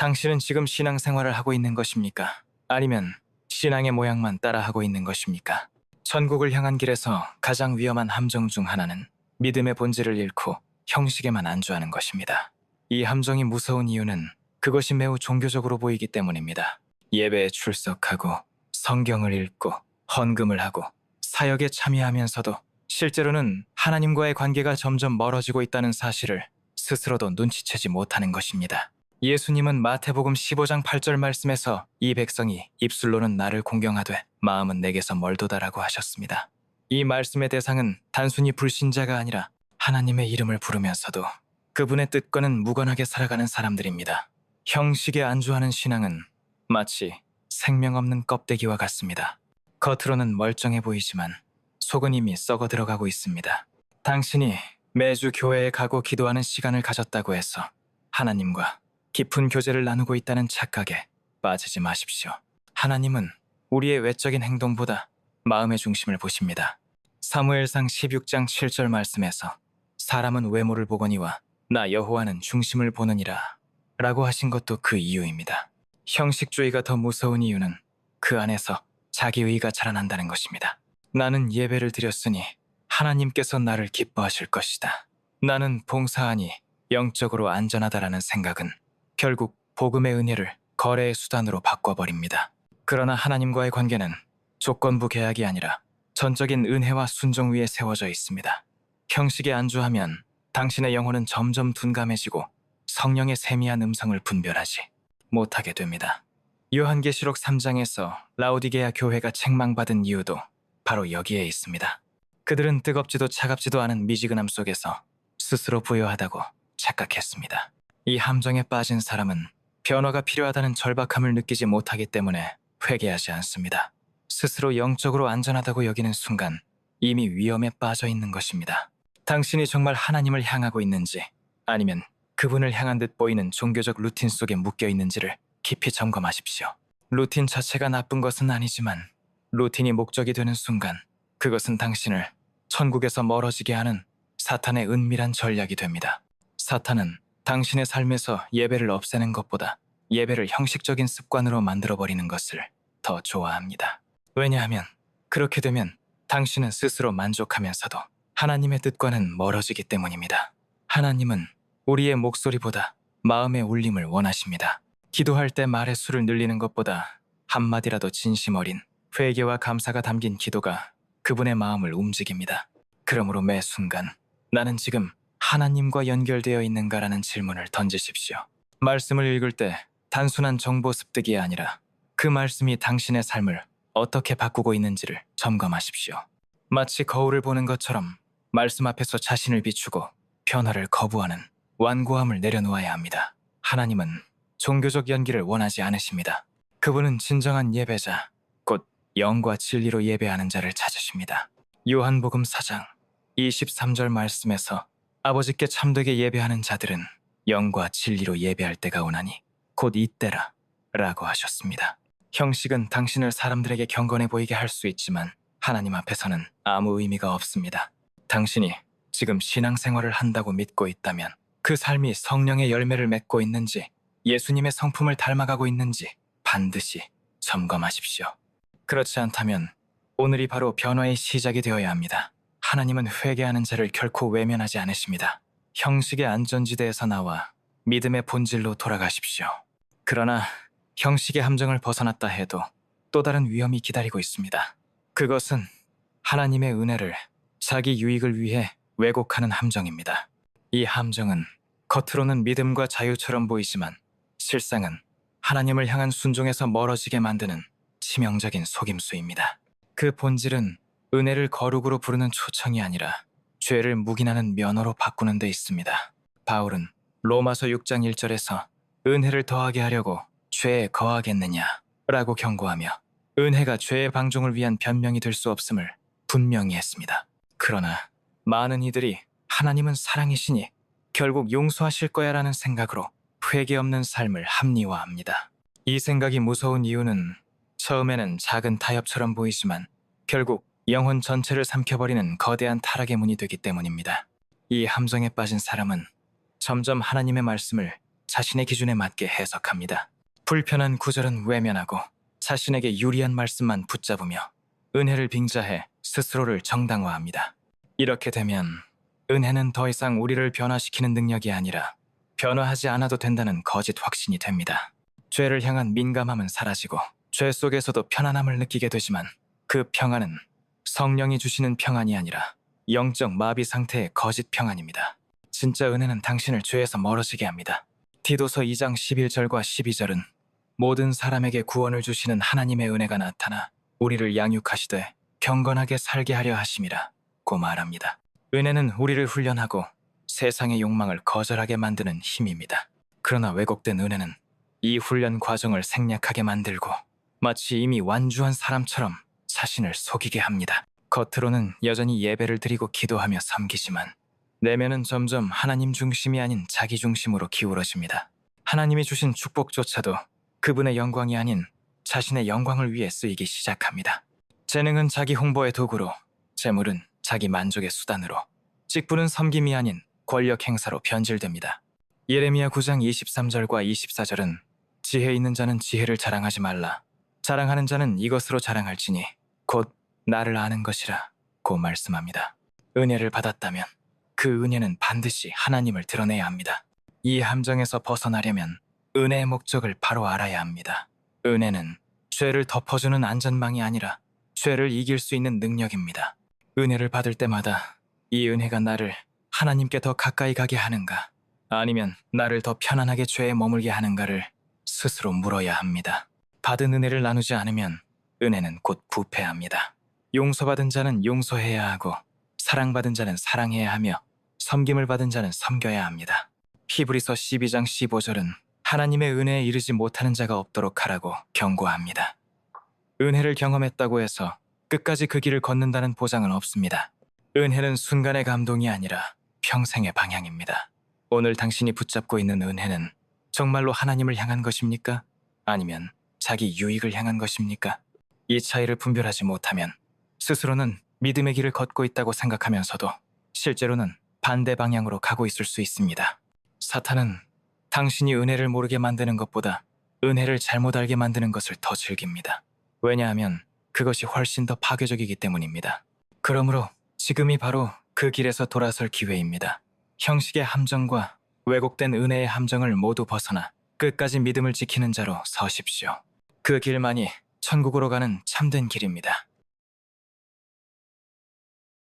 당신은 지금 신앙생활을 하고 있는 것입니까? 아니면 신앙의 모양만 따라하고 있는 것입니까? 천국을 향한 길에서 가장 위험한 함정 중 하나는 믿음의 본질을 잃고 형식에만 안주하는 것입니다. 이 함정이 무서운 이유는 그것이 매우 종교적으로 보이기 때문입니다. 예배에 출석하고 성경을 읽고 헌금을 하고 사역에 참여하면서도 실제로는 하나님과의 관계가 점점 멀어지고 있다는 사실을 스스로도 눈치채지 못하는 것입니다. 예수님은 마태복음 15장 8절 말씀에서 이 백성이 입술로는 나를 공경하되 마음은 내게서 멀도다라고 하셨습니다. 이 말씀의 대상은 단순히 불신자가 아니라 하나님의 이름을 부르면서도 그분의 뜻과는 무관하게 살아가는 사람들입니다. 형식에 안주하는 신앙은 마치 생명 없는 껍데기와 같습니다. 겉으로는 멀쩡해 보이지만 속은 이미 썩어 들어가고 있습니다. 당신이 매주 교회에 가고 기도하는 시간을 가졌다고 해서 하나님과 깊은 교제를 나누고 있다는 착각에 빠지지 마십시오. 하나님은 우리의 외적인 행동보다 마음의 중심을 보십니다. 사무엘상 16장 7절 말씀에서 사람은 외모를 보거니와 나 여호와는 중심을 보느니라 라고 하신 것도 그 이유입니다. 형식주의가 더 무서운 이유는 그 안에서 자기의가 자라난다는 것입니다. 나는 예배를 드렸으니 하나님께서 나를 기뻐하실 것이다. 나는 봉사하니 영적으로 안전하다라는 생각은 결국 복음의 은혜를 거래의 수단으로 바꿔버립니다. 그러나 하나님과의 관계는 조건부 계약이 아니라 전적인 은혜와 순종 위에 세워져 있습니다. 형식에 안주하면 당신의 영혼은 점점 둔감해지고 성령의 세미한 음성을 분별하지 못하게 됩니다. 요한계시록 3장에서 라오디게아 교회가 책망받은 이유도 바로 여기에 있습니다. 그들은 뜨겁지도 차갑지도 않은 미지근함 속에서 스스로 부유하다고 착각했습니다. 이 함정에 빠진 사람은 변화가 필요하다는 절박함을 느끼지 못하기 때문에 회개하지 않습니다. 스스로 영적으로 안전하다고 여기는 순간 이미 위험에 빠져 있는 것입니다. 당신이 정말 하나님을 향하고 있는지 아니면 그분을 향한 듯 보이는 종교적 루틴 속에 묶여 있는지를 깊이 점검하십시오. 루틴 자체가 나쁜 것은 아니지만 루틴이 목적이 되는 순간 그것은 당신을 천국에서 멀어지게 하는 사탄의 은밀한 전략이 됩니다. 사탄은 당신의 삶에서 예배를 없애는 것보다 예배를 형식적인 습관으로 만들어버리는 것을 더 좋아합니다. 왜냐하면 그렇게 되면 당신은 스스로 만족하면서도 하나님의 뜻과는 멀어지기 때문입니다. 하나님은 우리의 목소리보다 마음의 울림을 원하십니다. 기도할 때 말의 수를 늘리는 것보다 한마디라도 진심 어린 회개와 감사가 담긴 기도가 그분의 마음을 움직입니다. 그러므로 매 순간 나는 지금 하나님과 연결되어 있는가라는 질문을 던지십시오. 말씀을 읽을 때 단순한 정보 습득이 아니라 그 말씀이 당신의 삶을 어떻게 바꾸고 있는지를 점검하십시오. 마치 거울을 보는 것처럼 말씀 앞에서 자신을 비추고 변화를 거부하는 완고함을 내려놓아야 합니다. 하나님은 종교적 연기를 원하지 않으십니다. 그분은 진정한 예배자, 곧 영과 진리로 예배하는 자를 찾으십니다. 요한복음 4장 23절 말씀에서 아버지께 참되게 예배하는 자들은 영과 진리로 예배할 때가 오나니 곧 이때라 라고 하셨습니다. 형식은 당신을 사람들에게 경건해 보이게 할 수 있지만 하나님 앞에서는 아무 의미가 없습니다. 당신이 지금 신앙생활을 한다고 믿고 있다면 그 삶이 성령의 열매를 맺고 있는지 예수님의 성품을 닮아가고 있는지 반드시 점검하십시오. 그렇지 않다면 오늘이 바로 변화의 시작이 되어야 합니다. 하나님은 회개하는 자를 결코 외면하지 않으십니다. 형식의 안전지대에서 나와 믿음의 본질로 돌아가십시오. 그러나 형식의 함정을 벗어났다 해도 또 다른 위험이 기다리고 있습니다. 그것은 하나님의 은혜를 자기 유익을 위해 왜곡하는 함정입니다. 이 함정은 겉으로는 믿음과 자유처럼 보이지만 실상은 하나님을 향한 순종에서 멀어지게 만드는 치명적인 속임수입니다. 그 본질은 은혜를 거룩으로 부르는 초청이 아니라 죄를 묵인하는 면허로 바꾸는 데 있습니다. 바울은 로마서 6장 1절에서 은혜를 더하게 하려고 죄에 거하겠느냐 라고 경고하며 은혜가 죄의 방종을 위한 변명이 될 수 없음을 분명히 했습니다. 그러나 많은 이들이 하나님은 사랑이시니 결국 용서하실 거야 라는 생각으로 회개 없는 삶을 합리화합니다. 이 생각이 무서운 이유는 처음에는 작은 타협처럼 보이지만 결국 영혼 전체를 삼켜버리는 거대한 타락의 문이 되기 때문입니다. 이 함정에 빠진 사람은 점점 하나님의 말씀을 자신의 기준에 맞게 해석합니다. 불편한 구절은 외면하고 자신에게 유리한 말씀만 붙잡으며 은혜를 빙자해 스스로를 정당화합니다. 이렇게 되면 은혜는 더 이상 우리를 변화시키는 능력이 아니라 변화하지 않아도 된다는 거짓 확신이 됩니다. 죄를 향한 민감함은 사라지고 죄 속에서도 편안함을 느끼게 되지만 그 평안은 성령이 주시는 평안이 아니라 영적 마비 상태의 거짓 평안입니다. 진짜 은혜는 당신을 죄에서 멀어지게 합니다. 디도서 2장 11절과 12절은 모든 사람에게 구원을 주시는 하나님의 은혜가 나타나 우리를 양육하시되 경건하게 살게 하려 하심이라고 말합니다. 은혜는 우리를 훈련하고 세상의 욕망을 거절하게 만드는 힘입니다. 그러나 왜곡된 은혜는 이 훈련 과정을 생략하게 만들고 마치 이미 완주한 사람처럼 자신을 속이게 합니다. 겉으로는 여전히 예배를 드리고 기도하며 섬기지만 내면은 점점 하나님 중심이 아닌 자기 중심으로 기울어집니다. 하나님이 주신 축복조차도 그분의 영광이 아닌 자신의 영광을 위해 쓰이기 시작합니다. 재능은 자기 홍보의 도구로, 재물은 자기 만족의 수단으로, 직분은 섬김이 아닌 권력 행사로 변질됩니다. 예레미야 9장 23절과 24절은 지혜 있는 자는 지혜를 자랑하지 말라. 자랑하는 자는 이것으로 자랑할지니 곧 나를 아는 것이라 고 말씀합니다. 은혜를 받았다면 그 은혜는 반드시 하나님을 드러내야 합니다. 이 함정에서 벗어나려면 은혜의 목적을 바로 알아야 합니다. 은혜는 죄를 덮어주는 안전망이 아니라 죄를 이길 수 있는 능력입니다. 은혜를 받을 때마다 이 은혜가 나를 하나님께 더 가까이 가게 하는가, 아니면 나를 더 편안하게 죄에 머물게 하는가를 스스로 물어야 합니다. 받은 은혜를 나누지 않으면 은혜는 곧 부패합니다. 용서받은 자는 용서해야 하고 사랑받은 자는 사랑해야 하며 섬김을 받은 자는 섬겨야 합니다. 히브리서 12장 15절은 하나님의 은혜에 이르지 못하는 자가 없도록 하라고 경고합니다. 은혜를 경험했다고 해서 끝까지 그 길을 걷는다는 보장은 없습니다. 은혜는 순간의 감동이 아니라 평생의 방향입니다. 오늘 당신이 붙잡고 있는 은혜는 정말로 하나님을 향한 것입니까? 아니면 자기 유익을 향한 것입니까? 이 차이를 분별하지 못하면 스스로는 믿음의 길을 걷고 있다고 생각하면서도 실제로는 반대 방향으로 가고 있을 수 있습니다. 사탄은 당신이 은혜를 모르게 만드는 것보다 은혜를 잘못 알게 만드는 것을 더 즐깁니다. 왜냐하면 그것이 훨씬 더 파괴적이기 때문입니다. 그러므로 지금이 바로 그 길에서 돌아설 기회입니다. 형식의 함정과 왜곡된 은혜의 함정을 모두 벗어나 끝까지 믿음을 지키는 자로 서십시오. 그 길만이 천국으로 가는 참된 길입니다.